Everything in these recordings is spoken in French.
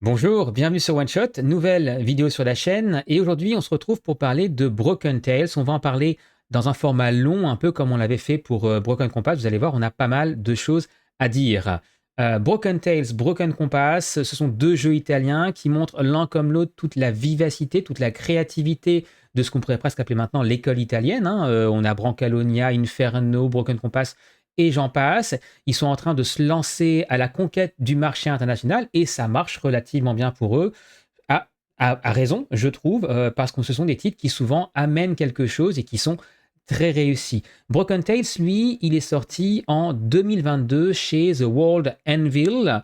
Bonjour, bienvenue sur One Shot, nouvelle vidéo sur la chaîne et aujourd'hui on se retrouve pour parler de Broken Tales. On va en parler dans un format long, un peu comme on l'avait fait pour Broken Compass. Vous allez voir, on a pas mal de choses à dire. Broken Tales, Broken Compass, ce sont deux jeux italiens qui montrent l'un comme l'autre toute la vivacité, toute la créativité de ce qu'on pourrait presque appeler maintenant l'école italienne, hein. On a Brancalonia, Inferno, Broken Compass et j'en passe. Ils sont en train de se lancer à la conquête du marché international et ça marche relativement bien pour eux. À raison, je trouve, parce que ce sont des titres qui souvent amènent quelque chose et qui sont très réussis. Broken Tales, lui, il est sorti en 2022 chez The World Anvil.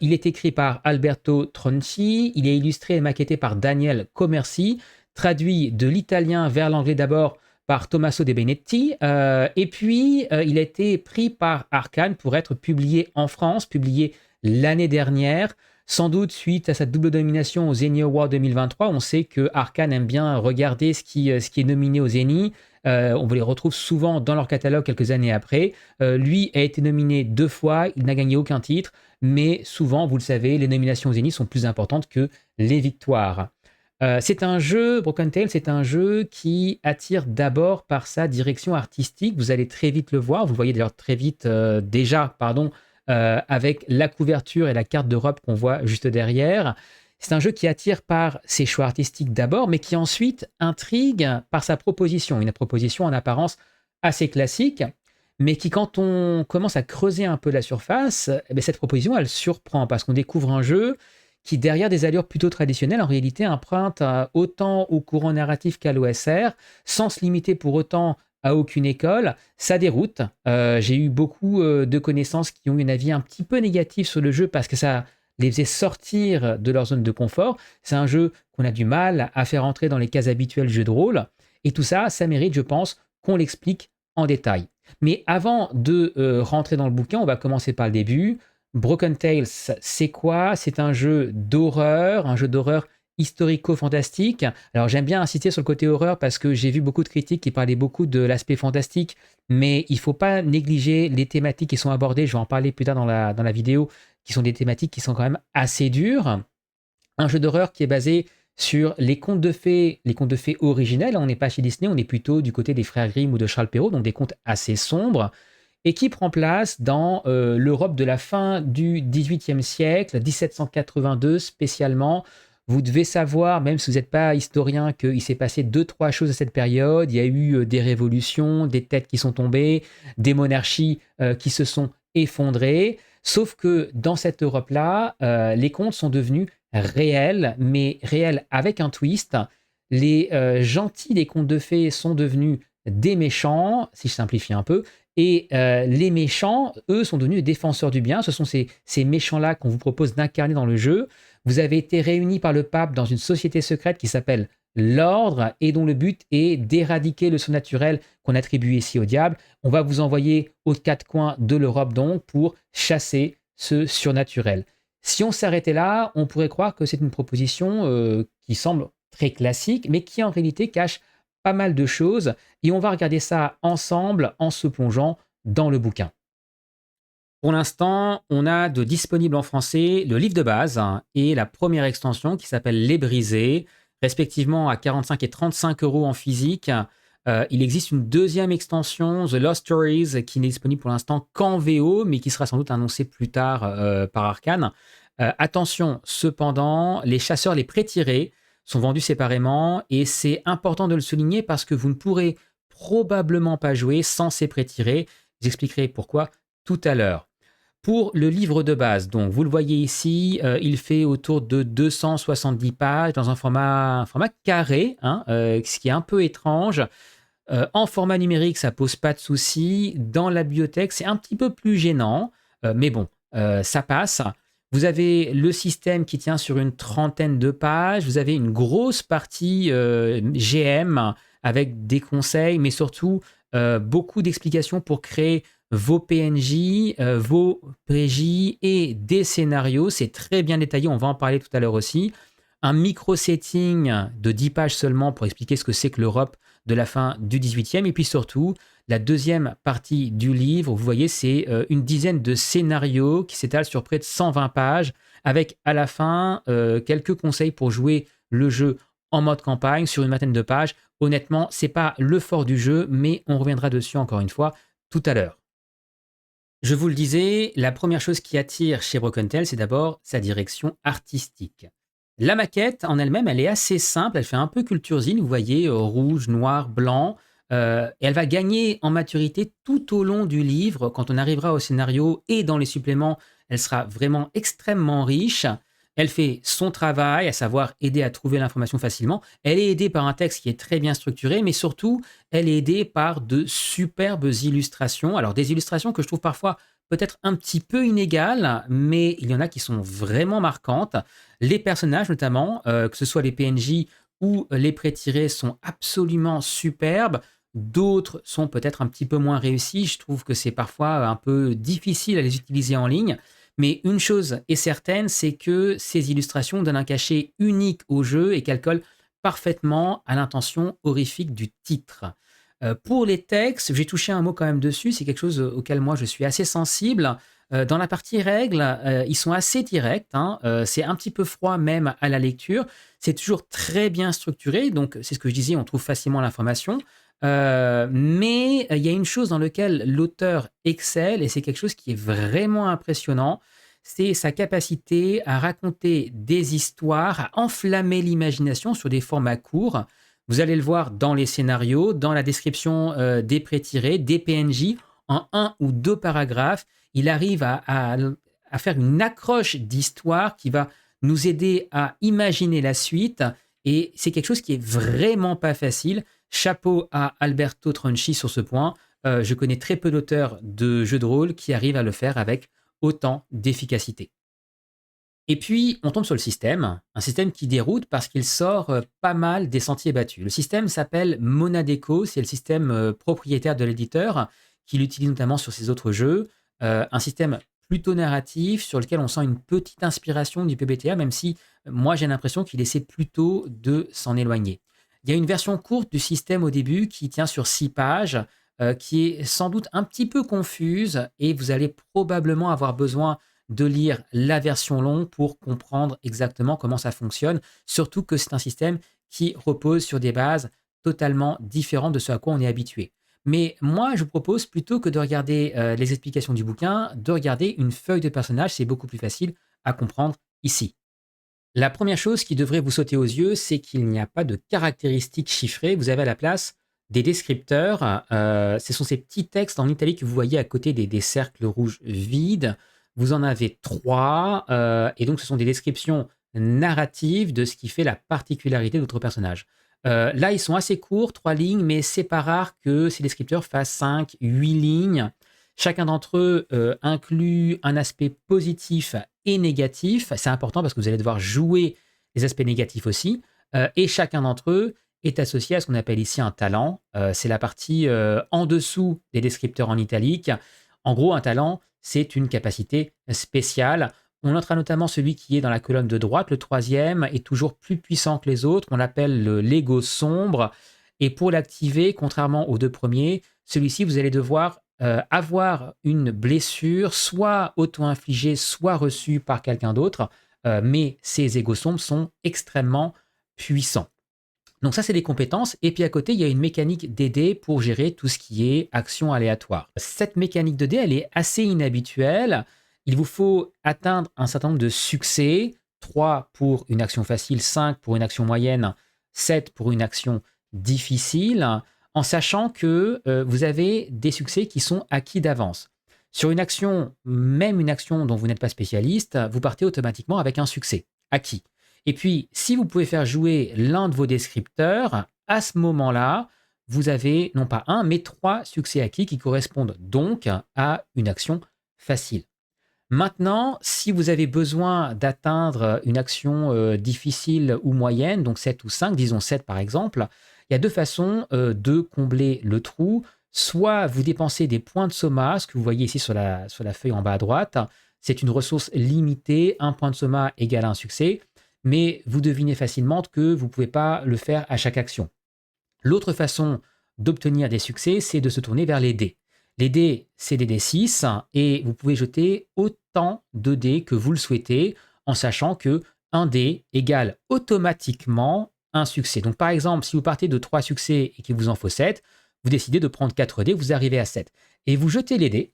Il est écrit par Alberto Tronci, il est illustré et maquetté par Daniel Commerci, traduit de l'italien vers l'anglais d'abord par Tommaso De Benetti, et puis il a été pris par Arcane pour être publié en France, publié l'année dernière. Sans doute, suite à sa double nomination aux Zeni Awards 2023, on sait que Arcane aime bien regarder ce qui est nominé aux Zeni. On les retrouve souvent dans leur catalogue quelques années après. Lui a été nominé 2 fois, il n'a gagné aucun titre, mais souvent, vous le savez, les nominations aux Zeni sont plus importantes que les victoires. C'est un jeu, Broken Tale, c'est un jeu qui attire d'abord par sa direction artistique. Vous allez très vite le voir, vous le voyez d'ailleurs très vite déjà, pardon, avec la couverture et la carte d'Europe qu'on voit juste derrière. C'est un jeu qui attire par ses choix artistiques d'abord, mais qui ensuite intrigue par sa proposition. Une proposition en apparence assez classique, mais qui, quand on commence à creuser un peu la surface, eh bien, cette proposition, elle surprend parce qu'on découvre un jeu qui, derrière des allures plutôt traditionnelles, en réalité emprunte autant au courant narratif qu'à l'OSR, sans se limiter pour autant à aucune école. Ça déroute. J'ai eu beaucoup de connaissances qui ont eu un avis un petit peu négatif sur le jeu parce que ça les faisait sortir de leur zone de confort. C'est un jeu qu'on a du mal à faire entrer dans les cases habituelles du jeu de rôle. Et tout ça, ça mérite, je pense, qu'on l'explique en détail. Mais avant de rentrer dans le bouquin, on va commencer par le début. Broken Tales, c'est quoi? C'est un jeu d'horreur historico-fantastique. Alors j'aime bien insister sur le côté horreur parce que j'ai vu beaucoup de critiques qui parlaient beaucoup de l'aspect fantastique, mais il ne faut pas négliger les thématiques qui sont abordées, je vais en parler plus tard dans la vidéo, qui sont des thématiques qui sont quand même assez dures. Un jeu d'horreur qui est basé sur les contes de fées originels. On n'est pas chez Disney, on est plutôt du côté des frères Grimm ou de Charles Perrault, donc des contes assez sombres, et qui prend place dans l'Europe de la fin du XVIIIe siècle, 1782 spécialement. Vous devez savoir, même si vous n'êtes pas historien, qu'il s'est passé 2-3 choses à cette période. Il y a eu des révolutions, des têtes qui sont tombées, des monarchies qui se sont effondrées. Sauf que dans cette Europe-là, les contes sont devenus réels, mais réels avec un twist. Les gentils des contes de fées sont devenus des méchants, si je simplifie un peu, et les méchants, eux, sont devenus des défenseur du bien. Ce sont ces méchants-là qu'on vous propose d'incarner dans le jeu. Vous avez été réunis par le pape dans une société secrète qui s'appelle l'Ordre et dont le but est d'éradiquer le surnaturel qu'on attribue ici au diable. On va vous envoyer aux 4 coins de l'Europe donc pour chasser ce surnaturel. Si on s'arrêtait là, on pourrait croire que c'est une proposition qui semble très classique, mais qui en réalité cache pas mal de choses. Et on va regarder ça ensemble en se plongeant dans le bouquin. Pour l'instant, on a de disponible en français le livre de base et la première extension qui s'appelle Les Brisés, respectivement à 45 et 35 euros en physique. Il existe une deuxième extension, The Lost Stories, qui n'est disponible pour l'instant qu'en VO, mais qui sera sans doute annoncée plus tard par Arcane. Attention, cependant, les chasseurs, les pré-tirés, sont vendus séparément et c'est important de le souligner parce que vous ne pourrez probablement pas jouer sans ces pré-tirés. J'expliquerai pourquoi tout à l'heure. Pour le livre de base, donc vous le voyez ici, il fait autour de 270 pages dans un format carré, ce qui est un peu étrange. En format numérique, ça pose pas de souci. Dans la bibliothèque, c'est un petit peu plus gênant, mais bon, ça passe. Vous avez le système qui tient sur une trentaine de pages. Vous avez une grosse partie GM avec des conseils, mais surtout beaucoup d'explications pour créer vos PNJ, vos PJ et des scénarios. C'est très bien détaillé, on va en parler tout à l'heure aussi. Un micro-setting de 10 pages seulement pour expliquer ce que c'est que l'Europe de la fin du 18e. Et puis surtout, la deuxième partie du livre. Vous voyez, c'est une dizaine de scénarios qui s'étalent sur près de 120 pages, avec à la fin quelques conseils pour jouer le jeu en mode campagne sur une vingtaine de pages. Honnêtement, c'est pas le fort du jeu, mais on reviendra dessus encore une fois tout à l'heure. Je vous le disais, la première chose qui attire chez Broken Tale, c'est d'abord sa direction artistique. La maquette en elle-même, elle est assez simple, elle fait un peu culture zine, vous voyez, rouge, noir, blanc, et elle va gagner en maturité tout au long du livre. Quand on arrivera au scénario et dans les suppléments, elle sera vraiment extrêmement riche. Elle fait son travail, à savoir aider à trouver l'information facilement. Elle est aidée par un texte qui est très bien structuré, mais surtout, elle est aidée par de superbes illustrations. Alors, des illustrations que je trouve parfois peut-être un petit peu inégales, mais il y en a qui sont vraiment marquantes. Les personnages, notamment, que ce soit les PNJ ou les pré-tirés, sont absolument superbes. D'autres sont peut-être un petit peu moins réussis. Je trouve que c'est parfois un peu difficile à les utiliser en ligne. Mais une chose est certaine, c'est que ces illustrations donnent un cachet unique au jeu et qu'elles collent parfaitement à l'intention horrifique du titre. Pour les textes, j'ai touché un mot quand même dessus, c'est quelque chose auquel moi je suis assez sensible. Dans la partie règles, ils sont assez directs, hein, c'est un petit peu froid même à la lecture. C'est toujours très bien structuré, donc c'est ce que je disais, on trouve facilement l'information. Mais il y a une chose dans laquelle l'auteur excelle, et c'est quelque chose qui est vraiment impressionnant, c'est sa capacité à raconter des histoires, à enflammer l'imagination sur des formats courts. Vous allez le voir dans les scénarios, dans la description des pré-tirés, des PNJ, en un ou deux paragraphes. Il arrive à faire une accroche d'histoire qui va nous aider à imaginer la suite. Et c'est quelque chose qui est vraiment pas facile. Chapeau à Alberto Tronchi sur ce point. Je connais très peu d'auteurs de jeux de rôle qui arrivent à le faire avec autant d'efficacité. Et puis, on tombe sur le système, un système qui déroute parce qu'il sort pas mal des sentiers battus. Le système s'appelle Monadeco, c'est le système propriétaire de l'éditeur, qui l'utilise notamment sur ses autres jeux. Un système plutôt narratif sur lequel on sent une petite inspiration du PBTA, même si moi j'ai l'impression qu'il essaie plutôt de s'en éloigner. Il y a une version courte du système au début qui tient sur 6 pages, qui est sans doute un petit peu confuse et vous allez probablement avoir besoin de lire la version longue pour comprendre exactement comment ça fonctionne, surtout que c'est un système qui repose sur des bases totalement différentes de ce à quoi on est habitué. Mais moi, je vous propose plutôt que de regarder les explications du bouquin, de regarder une feuille de personnage, c'est beaucoup plus facile à comprendre ici. La première chose qui devrait vous sauter aux yeux, c'est qu'il n'y a pas de caractéristiques chiffrées. Vous avez à la place des descripteurs. Ce sont ces petits textes en italique que vous voyez à côté des cercles rouges vides. Vous en avez 3. Et donc, ce sont des descriptions narratives de ce qui fait la particularité de votre personnage. Là, ils sont assez courts, 3 lignes, mais c'est pas rare que ces descripteurs fassent 5, 8 lignes. Chacun d'entre eux inclut un aspect positif et négatif. C'est important parce que vous allez devoir jouer les aspects négatifs aussi. Et chacun d'entre eux est associé à ce qu'on appelle ici un talent. C'est la partie en dessous des descripteurs en italique. En gros, un talent, c'est une capacité spéciale. On notera notamment celui qui est dans la colonne de droite. Le troisième est toujours plus puissant que les autres. On l'appelle l'ego sombre. Et pour l'activer, contrairement aux deux premiers, celui-ci, vous allez devoir avoir une blessure, soit auto-infligée, soit reçue par quelqu'un d'autre. Mais ces égos sombres sont extrêmement puissants. Donc ça, c'est des compétences. Et puis à côté, il y a une mécanique de dés pour gérer tout ce qui est action aléatoire. Cette mécanique de dés, elle est assez inhabituelle. Il vous faut atteindre un certain nombre de succès. 3 pour une action facile, 5 pour une action moyenne, 7 pour une action difficile, en sachant que vous avez des succès qui sont acquis d'avance. Sur une action, même une action dont vous n'êtes pas spécialiste, vous partez automatiquement avec un succès acquis. Et puis, si vous pouvez faire jouer l'un de vos descripteurs, à ce moment-là, vous avez non pas 1, mais 3 succès acquis qui correspondent donc à une action facile. Maintenant, si vous avez besoin d'atteindre une action difficile ou moyenne, donc 7 ou 5, disons 7 par exemple, il y a 2 façons de combler le trou. Soit vous dépensez des points de soma, ce que vous voyez ici sur la feuille en bas à droite. C'est une ressource limitée, 1 point de soma égale un succès. Mais vous devinez facilement que vous ne pouvez pas le faire à chaque action. L'autre façon d'obtenir des succès, c'est de se tourner vers les dés. Les dés, c'est des D6 et vous pouvez jeter autant de dés que vous le souhaitez en sachant que un dé égale automatiquement un succès. Donc par exemple, si vous partez de 3 succès et qu'il vous en faut 7, vous décidez de prendre 4 dés, vous arrivez à 7. Et vous jetez les dés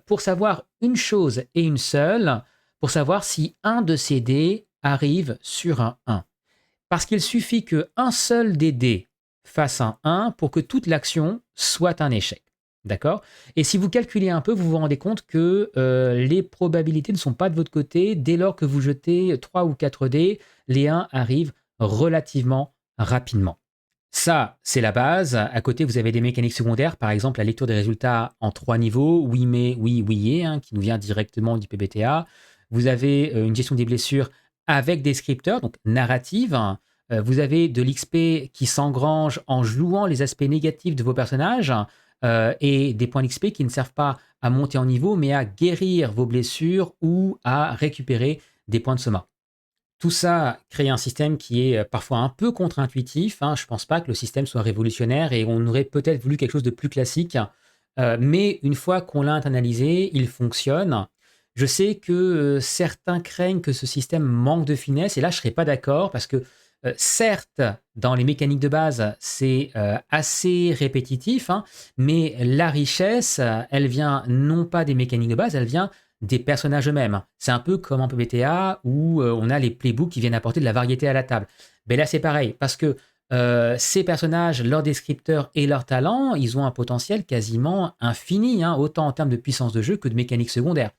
pour savoir une chose et une seule, pour savoir si un de ces dés arrive sur un 1. Parce qu'il suffit qu'un seul des dés fasse un 1 pour que toute l'action soit un échec. D'accord? Et si vous calculez un peu, vous vous rendez compte que les probabilités ne sont pas de votre côté. Dès lors que vous jetez 3 ou 4 dés, les 1 arrivent relativement rapidement. Ça, c'est la base. À côté, vous avez des mécaniques secondaires, par exemple la lecture des résultats en 3 niveaux, oui mais, oui, oui et, qui nous vient directement du PBTA. Vous avez une gestion des blessures avec des scripteurs, donc narrative. Vous avez de l'XP qui s'engrange en jouant les aspects négatifs de vos personnages et des points d'XP qui ne servent pas à monter en niveau, mais à guérir vos blessures ou à récupérer des points de soma. Tout ça crée un système qui est parfois un peu contre-intuitif. Je ne pense pas que le système soit révolutionnaire et on aurait peut-être voulu quelque chose de plus classique. Mais une fois qu'on l'a internalisé, il fonctionne. Je sais que certains craignent que ce système manque de finesse et là, je ne serais pas d'accord parce que certes, dans les mécaniques de base, c'est assez répétitif, mais la richesse, elle vient non pas des mécaniques de base, elle vient des personnages eux-mêmes. C'est un peu comme en PBTA où on a les playbooks qui viennent apporter de la variété à la table. Mais là, c'est pareil, parce que ces personnages, leurs descripteurs et leurs talents, ils ont un potentiel quasiment infini, autant en termes de puissance de jeu que de mécanique secondaire.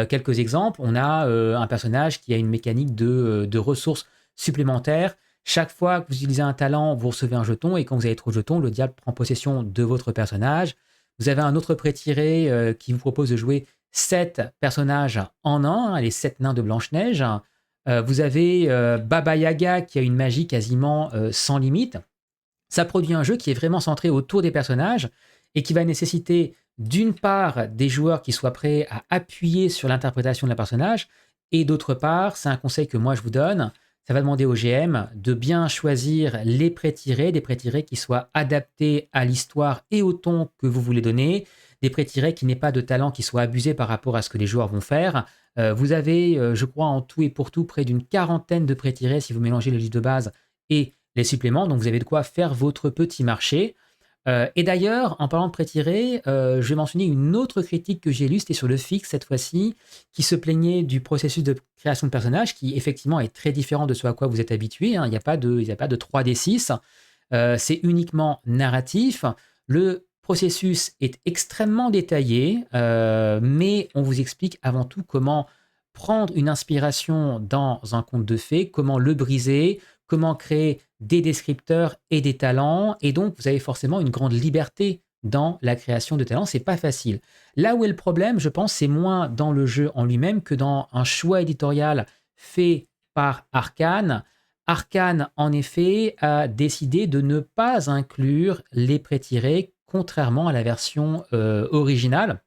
Quelques exemples, on a un personnage qui a une mécanique de ressources supplémentaires. Chaque fois que vous utilisez un talent, vous recevez un jeton, et quand vous avez trop de jetons, le diable prend possession de votre personnage. Vous avez un autre prêt tiré qui vous propose de jouer 7 personnages en un, les 7 nains de Blanche-Neige. Vous avez Baba Yaga qui a une magie quasiment sans limite. Ça produit un jeu qui est vraiment centré autour des personnages et qui va nécessiter d'une part des joueurs qui soient prêts à appuyer sur l'interprétation de la personnage et d'autre part, c'est un conseil que moi je vous donne, ça va demander au GM de bien choisir les prêts tirés, des prêts tirés qui soient adaptés à l'histoire et au ton que vous voulez donner, des prêts tirés qui n'aient pas de talent qui soit abusé par rapport à ce que les joueurs vont faire. Vous avez, je crois, en tout et pour tout, près d'une quarantaine de prêts tirés si vous mélangez le livre de base et les suppléments. Donc, vous avez de quoi faire votre petit marché. Et d'ailleurs, en parlant de prêts tirés, je vais mentionner une autre critique que j'ai lue, c'était sur le fixe cette fois-ci, qui se plaignait du processus de création de personnages, qui effectivement est très différent de ce à quoi vous êtes habitué. Il n'y a pas de 3D6. C'est uniquement narratif. Le processus est extrêmement détaillé, mais on vous explique avant tout comment prendre une inspiration dans un conte de fées, comment le briser, comment créer des descripteurs et des talents. Et donc, vous avez forcément une grande liberté dans la création de talents. C'est pas facile. Là où est le problème, je pense, c'est moins dans le jeu en lui-même que dans un choix éditorial fait par Arcane. Arcane, en effet, a décidé de ne pas inclure les pré-tirés, contrairement à la version originale.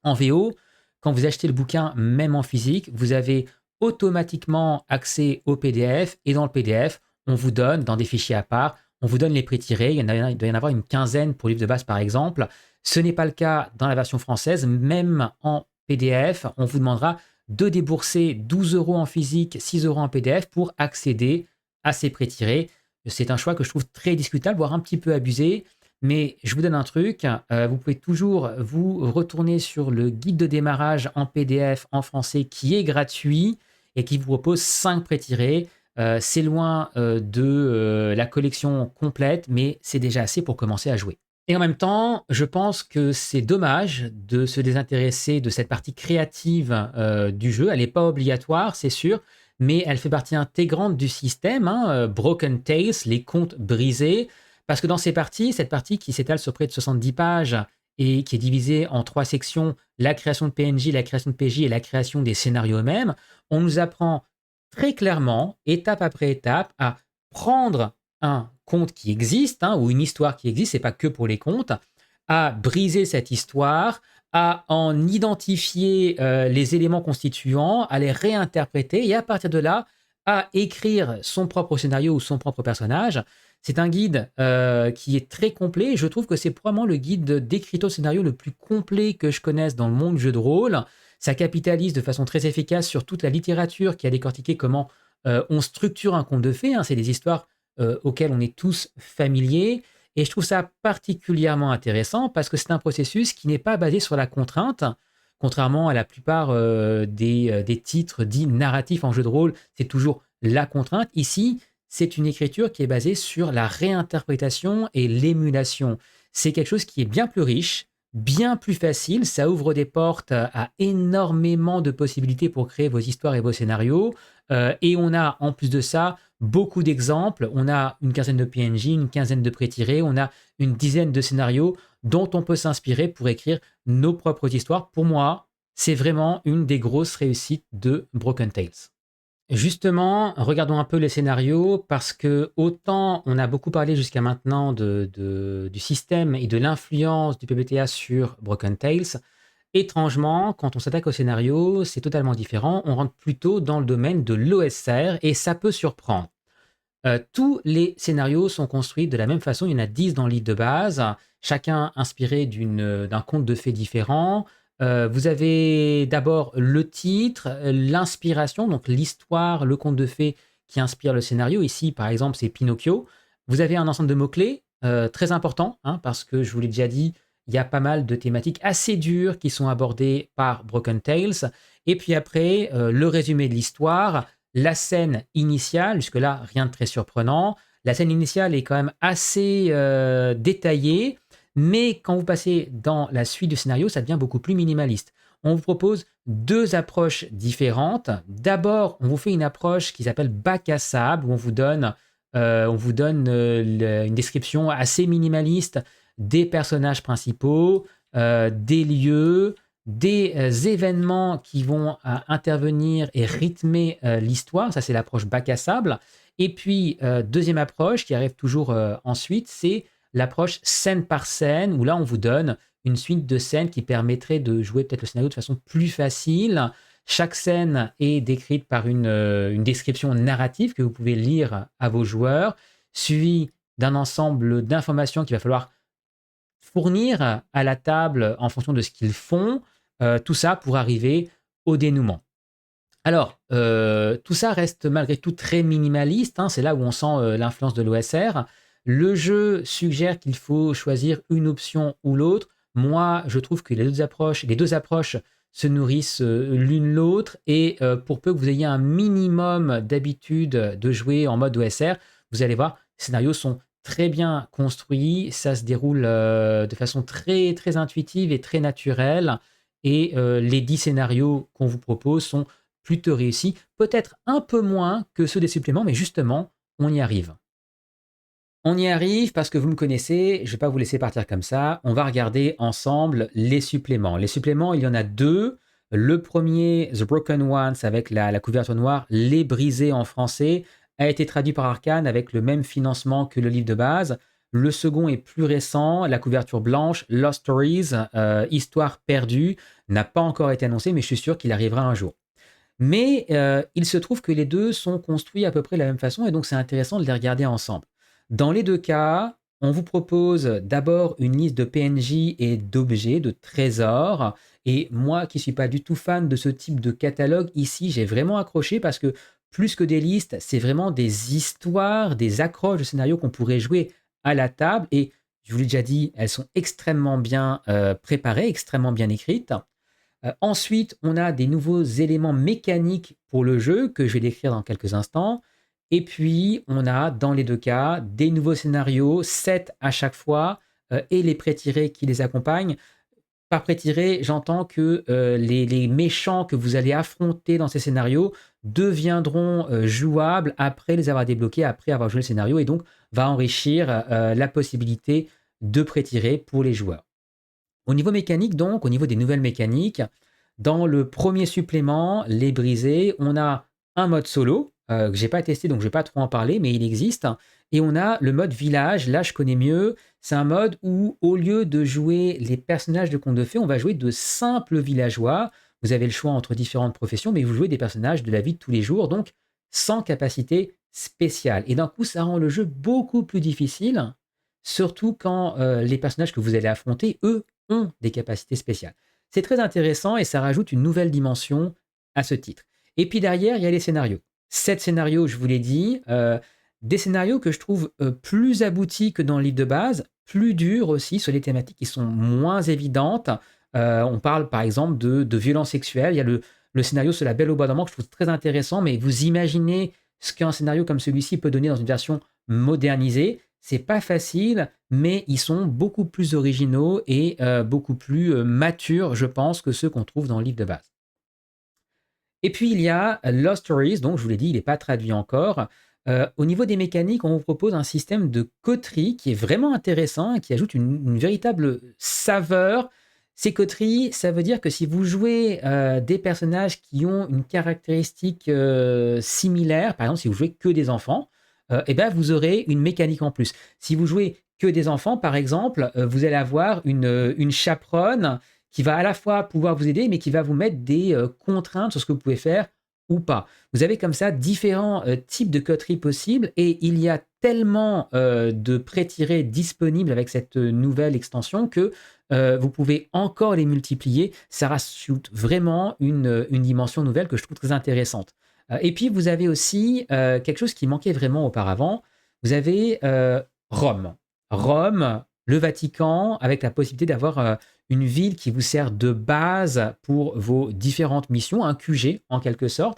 En VO, quand vous achetez le bouquin, même en physique, vous avez automatiquement accès au PDF, et dans le PDF, on vous donne, dans des fichiers à part, on vous donne les pré-tirés. Il doit y en avoir une quinzaine pour le livre de base, par exemple. Ce n'est pas le cas dans la version française. Même en PDF, on vous demandera de débourser 12 € en physique, 6 € en PDF pour accéder à ces pré-tirés. C'est un choix que je trouve très discutable, voire un petit peu abusé. Mais je vous donne un truc, vous pouvez toujours vous retourner sur le guide de démarrage en PDF en français qui est gratuit et qui vous propose 5 pré-tirés. C'est loin de la collection complète, mais c'est déjà assez pour commencer à jouer. Et en même temps, je pense que c'est dommage de se désintéresser de cette partie créative du jeu. Elle n'est pas obligatoire, c'est sûr, mais elle fait partie intégrante du système. Broken Tales, les contes brisés. Parce que dans ces parties, cette partie qui s'étale sur près de 70 pages et qui est divisée en 3 sections, la création de PNJ, la création de PJ et la création des scénarios eux-mêmes, on nous apprend très clairement, étape après étape, à prendre un conte qui existe, ou une histoire qui existe, c'est pas que pour les contes, à briser cette histoire, à en identifier les éléments constituants, à les réinterpréter, et à partir de là, à écrire son propre scénario ou son propre personnage. C'est un guide qui est très complet. Je trouve que c'est probablement le guide d'écriture de scénario le plus complet que je connaisse dans le monde du jeu de rôle. Ça capitalise de façon très efficace sur toute la littérature qui a décortiqué comment on structure un conte de fées, hein. C'est des histoires auxquelles on est tous familiers. Et je trouve ça particulièrement intéressant parce que c'est un processus qui n'est pas basé sur la contrainte. Contrairement à la plupart des titres dits narratifs en jeu de rôle, c'est toujours la contrainte. Ici, c'est une écriture qui est basée sur la réinterprétation et l'émulation. C'est quelque chose qui est bien plus riche, bien plus facile. Ça ouvre des portes à énormément de possibilités pour créer vos histoires et vos scénarios. Et on a, en plus de ça, beaucoup d'exemples. On a une quinzaine de PNJ, une quinzaine de pré-tirés, on a une dizaine de scénarios dont on peut s'inspirer pour écrire nos propres histoires. Pour moi, c'est vraiment une des grosses réussites de Broken Tales. Justement, regardons un peu les scénarios parce que autant on a beaucoup parlé jusqu'à maintenant du système et de l'influence du PBTA sur Broken Tales. Étrangement, quand on s'attaque au scénario, c'est totalement différent. On rentre plutôt dans le domaine de l'OSR et ça peut surprendre. Tous les scénarios sont construits de la même façon. Il y en a 10 dans le livre de base, chacun inspiré d'un conte de fées différent. Vous avez d'abord le titre, l'inspiration, donc l'histoire, le conte de fées qui inspire le scénario. Ici, par exemple, c'est Pinocchio. Vous avez un ensemble de mots-clés très important, hein, parce que je vous l'ai déjà dit, il y a pas mal de thématiques assez dures qui sont abordées par Broken Tales. Et puis après, le résumé de l'histoire, la scène initiale, jusque-là, rien de très surprenant. La scène initiale est quand même assez détaillée, mais quand vous passez dans la suite du scénario, ça devient beaucoup plus minimaliste. On vous propose deux approches différentes. D'abord, on vous fait une approche qui s'appelle bac à sable, où on vous donne une description assez minimaliste des personnages principaux, des lieux, des événements qui vont intervenir et rythmer l'histoire. Ça, c'est l'approche bac à sable. Et puis, deuxième approche qui arrive toujours ensuite, c'est l'approche scène par scène, où là, on vous donne une suite de scènes qui permettrait de jouer peut-être le scénario de façon plus facile. Chaque scène est décrite par une description narrative que vous pouvez lire à vos joueurs, suivie d'un ensemble d'informations qu'il va falloir fournir à la table en fonction de ce qu'ils font, tout ça pour arriver au dénouement. Alors, tout ça reste malgré tout très minimaliste, hein, c'est là où on sent l'influence de l'OSR. Le jeu suggère qu'il faut choisir une option ou l'autre. Moi, je trouve que les deux approches se nourrissent l'une l'autre et pour peu que vous ayez un minimum d'habitude de jouer en mode OSR, vous allez voir, les scénarios sont très bien construits, ça se déroule de façon très, très intuitive et très naturelle et les 10 scénarios qu'on vous propose sont plutôt réussis, peut-être un peu moins que ceux des suppléments, mais justement, on y arrive. On y arrive parce que vous me connaissez, je ne vais pas vous laisser partir comme ça. On va regarder ensemble les suppléments. Les suppléments, il y en a deux. Le premier, The Broken Ones, avec la couverture noire, Les Brisés en français, a été traduit par Arcane avec le même financement que le livre de base. Le second est plus récent, la couverture blanche, Lost Stories, Histoire perdue, n'a pas encore été annoncé, mais je suis sûr qu'il arrivera un jour. Mais il se trouve que les deux sont construits à peu près de la même façon et donc c'est intéressant de les regarder ensemble. Dans les deux cas, on vous propose d'abord une liste de PNJ et d'objets, de trésors. Et moi qui ne suis pas du tout fan de ce type de catalogue, ici j'ai vraiment accroché parce que plus que des listes, c'est vraiment des histoires, des accroches de scénarios qu'on pourrait jouer à la table. Et je vous l'ai déjà dit, elles sont extrêmement bien préparées, extrêmement bien écrites. Ensuite, on a des nouveaux éléments mécaniques pour le jeu que je vais décrire dans quelques instants. Et puis, on a dans les deux cas des nouveaux scénarios, 7 à chaque fois, et les pré-tirés qui les accompagnent. Par pré-tirés, j'entends que les méchants que vous allez affronter dans ces scénarios deviendront jouables après les avoir débloqués, après avoir joué le scénario, et donc va enrichir la possibilité de pré-tirer pour les joueurs. Au niveau mécanique, donc, au niveau des nouvelles mécaniques, dans le premier supplément, Les Brisés, on a un mode solo, que j'ai pas testé, donc je vais pas trop en parler, mais il existe. Et on a le mode village, là je connais mieux. C'est un mode où, au lieu de jouer les personnages de contes de fées, on va jouer de simples villageois. Vous avez le choix entre différentes professions, mais vous jouez des personnages de la vie de tous les jours, donc sans capacité spéciale. Et d'un coup, ça rend le jeu beaucoup plus difficile, surtout quand les personnages que vous allez affronter, eux, ont des capacités spéciales. C'est très intéressant et ça rajoute une nouvelle dimension à ce titre. Et puis derrière, il y a les scénarios. 7 scénarios, je vous l'ai dit, des scénarios que je trouve plus aboutis que dans le livre de base, plus durs aussi sur les thématiques qui sont moins évidentes. On parle par exemple de violences sexuelles. Il y a le scénario sur la Belle au bois dormant que je trouve très intéressant, mais vous imaginez ce qu'un scénario comme celui-ci peut donner dans une version modernisée. C'est pas facile, mais ils sont beaucoup plus originaux et beaucoup plus matures, je pense, que ceux qu'on trouve dans le livre de base. Et puis il y a Lost Stories, donc je vous l'ai dit, il n'est pas traduit encore. Au niveau des mécaniques, on vous propose un système de coterie qui est vraiment intéressant et qui ajoute une véritable saveur. Ces coteries, ça veut dire que si vous jouez des personnages qui ont une caractéristique similaire, par exemple si vous jouez que des enfants, eh ben, vous aurez une mécanique en plus. Si vous jouez que des enfants, par exemple, vous allez avoir une chaperonne qui va à la fois pouvoir vous aider, mais qui va vous mettre des contraintes sur ce que vous pouvez faire ou pas. Vous avez comme ça différents types de coteries possibles et il y a tellement de pré-tirés disponibles avec cette nouvelle extension que vous pouvez encore les multiplier. Ça rajoute vraiment une dimension nouvelle que je trouve très intéressante. Et puis, vous avez aussi quelque chose qui manquait vraiment auparavant. Vous avez Rome. Rome, le Vatican, avec la possibilité d'avoir une ville qui vous sert de base pour vos différentes missions, un QG en quelque sorte.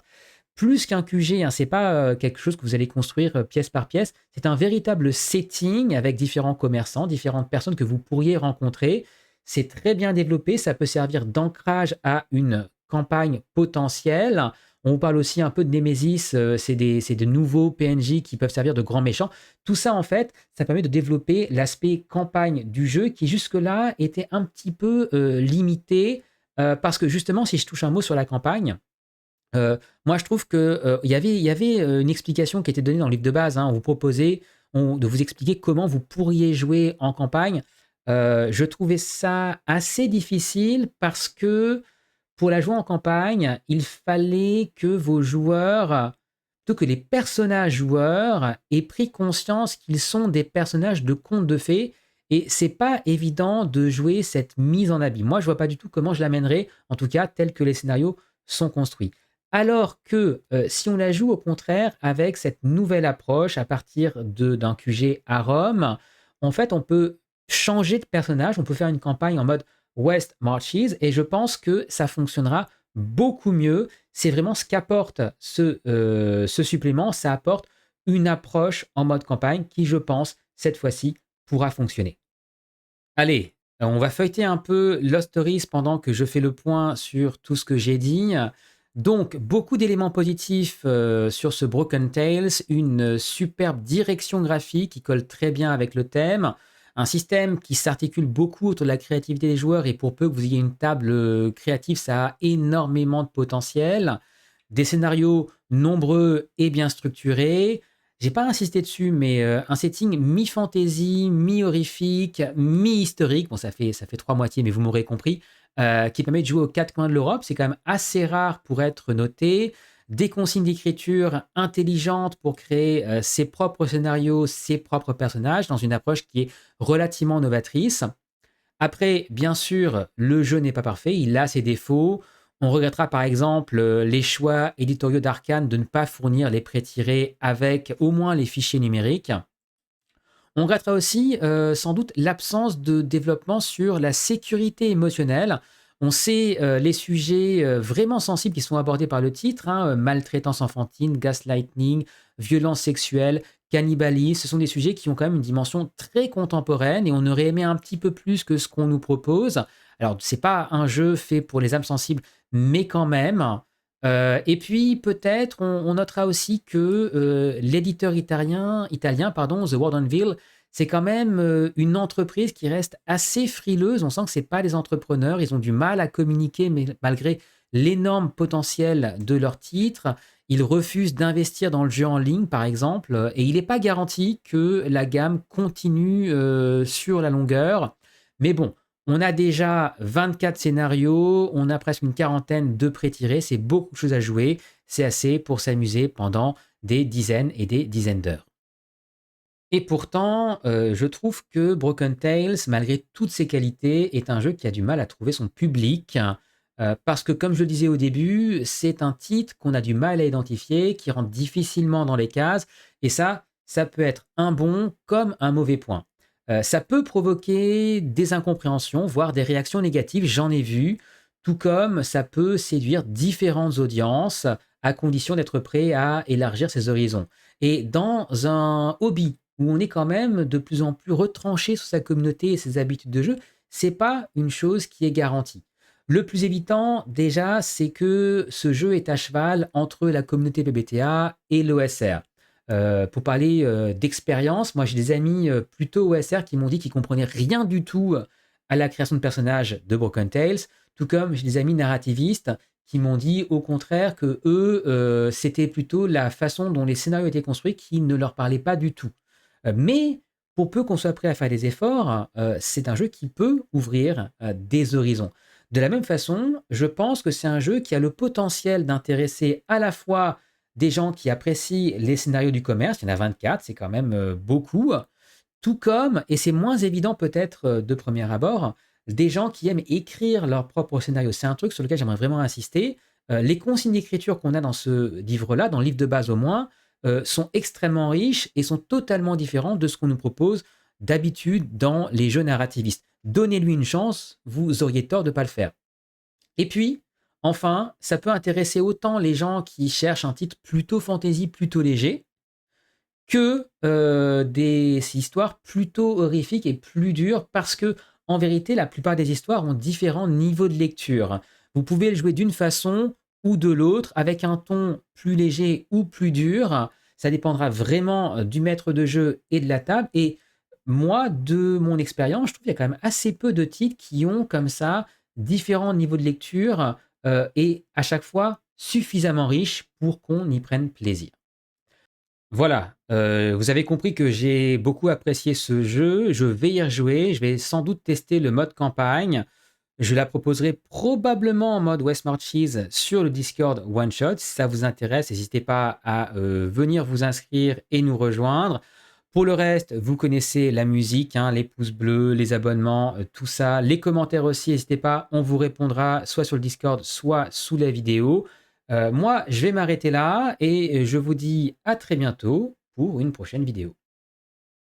Plus qu'un QG, hein, ce n'est pas quelque chose que vous allez construire pièce par pièce, c'est un véritable setting avec différents commerçants, différentes personnes que vous pourriez rencontrer. C'est très bien développé, ça peut servir d'ancrage à une campagne potentielle. On vous parle aussi un peu de Nemesis, c'est de nouveaux PNJ qui peuvent servir de grands méchants. Tout ça, en fait, ça permet de développer l'aspect campagne du jeu qui jusque-là était un petit peu limité parce que justement, si je touche un mot sur la campagne, moi je trouve que il y avait une explication qui était donnée dans le livre de base. Hein. On vous proposait de vous expliquer comment vous pourriez jouer en campagne. Je trouvais ça assez difficile parce que pour la jouer en campagne, il fallait que vos joueurs, plutôt que les personnages joueurs, aient pris conscience qu'ils sont des personnages de contes de fées. Et c'est pas évident de jouer cette mise en abîme. Moi, je vois pas du tout comment je l'amènerais, en tout cas, tel que les scénarios sont construits. Alors que si on la joue au contraire avec cette nouvelle approche à partir d'un QG à Rome, en fait, on peut changer de personnage, on peut faire une campagne en mode West Marches et je pense que ça fonctionnera beaucoup mieux. C'est vraiment ce qu'apporte ce supplément, ça apporte une approche en mode campagne qui, je pense, cette fois-ci, pourra fonctionner. Allez, on va feuilleter un peu Lost Stories pendant que je fais le point sur tout ce que j'ai dit. Donc, beaucoup d'éléments positifs sur ce Broken Tales, une superbe direction graphique qui colle très bien avec le thème, un système qui s'articule beaucoup autour de la créativité des joueurs et pour peu que vous ayez une table créative, ça a énormément de potentiel, des scénarios nombreux et bien structurés. J'ai pas insisté dessus, mais un setting mi-fantasy, mi-horrifique, mi-historique. Bon, ça fait trois moitiés, mais vous m'aurez compris. Qui permet de jouer aux quatre coins de l'Europe. C'est quand même assez rare pour être noté. Des consignes d'écriture intelligentes pour créer ses propres scénarios, ses propres personnages, dans une approche qui est relativement novatrice. Après, bien sûr, le jeu n'est pas parfait, il a ses défauts. On regrettera par exemple les choix éditoriaux d'Arkane de ne pas fournir les pré-tirés avec au moins les fichiers numériques. On regrettera aussi sans doute l'absence de développement sur la sécurité émotionnelle. On sait les sujets vraiment sensibles qui sont abordés par le titre, hein, maltraitance enfantine, gaslighting, violence sexuelle, cannibalisme. Ce sont des sujets qui ont quand même une dimension très contemporaine et on aurait aimé un petit peu plus que ce qu'on nous propose. Alors, c'est pas un jeu fait pour les âmes sensibles, mais quand même. Et puis peut-être on notera aussi que l'éditeur italien pardon, The Word Anvil, c'est quand même une entreprise qui reste assez frileuse. On sent que c'est pas des entrepreneurs, ils ont du mal à communiquer, mais malgré l'énorme potentiel de leur titre, ils refusent d'investir dans le jeu en ligne, par exemple, et il n'est pas garanti que la gamme continue sur la longueur. Mais bon, on a déjà 24 scénarios, on a presque une quarantaine de pré-tirés, c'est beaucoup de choses à jouer. c'est assez pour s'amuser pendant des dizaines et des dizaines d'heures. Et pourtant, je trouve que Broken Tales, malgré toutes ses qualités, est un jeu qui a du mal à trouver son public, parce que comme je le disais au début, c'est un titre qu'on a du mal à identifier, qui rentre difficilement dans les cases et ça peut être un bon comme un mauvais point. Ça peut provoquer des incompréhensions, voire des réactions négatives, j'en ai vu, tout comme ça peut séduire différentes audiences, à condition d'être prêt à élargir ses horizons. Et dans un hobby où on est quand même de plus en plus retranché sur sa communauté et ses habitudes de jeu, c'est pas une chose qui est garantie. Le plus évident, déjà, c'est que ce jeu est à cheval entre la communauté PBTA et l'OSR. Pour parler d'expérience, moi j'ai des amis plutôt OSR qui m'ont dit qu'ils comprenaient rien du tout à la création de personnages de Broken Tales, tout comme j'ai des amis narrativistes qui m'ont dit au contraire que eux, c'était plutôt la façon dont les scénarios étaient construits qui ne leur parlait pas du tout. Mais pour peu qu'on soit prêt à faire des efforts, c'est un jeu qui peut ouvrir des horizons. De la même façon, je pense que c'est un jeu qui a le potentiel d'intéresser à la fois des gens qui apprécient les scénarios du commerce, il y en a 24, c'est quand même beaucoup, tout comme, et c'est moins évident peut-être de premier abord, des gens qui aiment écrire leur propre scénario. C'est un truc sur lequel j'aimerais vraiment insister. Les consignes d'écriture qu'on a dans ce livre-là, dans le livre de base au moins, sont extrêmement riches et sont totalement différents de ce qu'on nous propose d'habitude dans les jeux narrativistes. Donnez-lui une chance, vous auriez tort de ne pas le faire. Et puis, enfin, ça peut intéresser autant les gens qui cherchent un titre plutôt fantasy, plutôt léger, que des histoires plutôt horrifiques et plus dures parce que, en vérité, la plupart des histoires ont différents niveaux de lecture. Vous pouvez le jouer d'une façon ou de l'autre, avec un ton plus léger ou plus dur. Ça dépendra vraiment du maître de jeu et de la table. Et moi, de mon expérience, je trouve qu'il y a quand même assez peu de titres qui ont comme ça différents niveaux de lecture et à chaque fois suffisamment riches pour qu'on y prenne plaisir. Voilà, vous avez compris que j'ai beaucoup apprécié ce jeu. Je vais y rejouer. Je vais sans doute tester le mode campagne. Je la proposerai probablement en mode Westmore Cheese sur le Discord One Shot. Si ça vous intéresse, n'hésitez pas à venir vous inscrire et nous rejoindre. Pour le reste, vous connaissez la musique, hein, les pouces bleus, les abonnements, tout ça. Les commentaires aussi, n'hésitez pas. On vous répondra soit sur le Discord, soit sous la vidéo. Moi, je vais m'arrêter là et je vous dis à très bientôt pour une prochaine vidéo.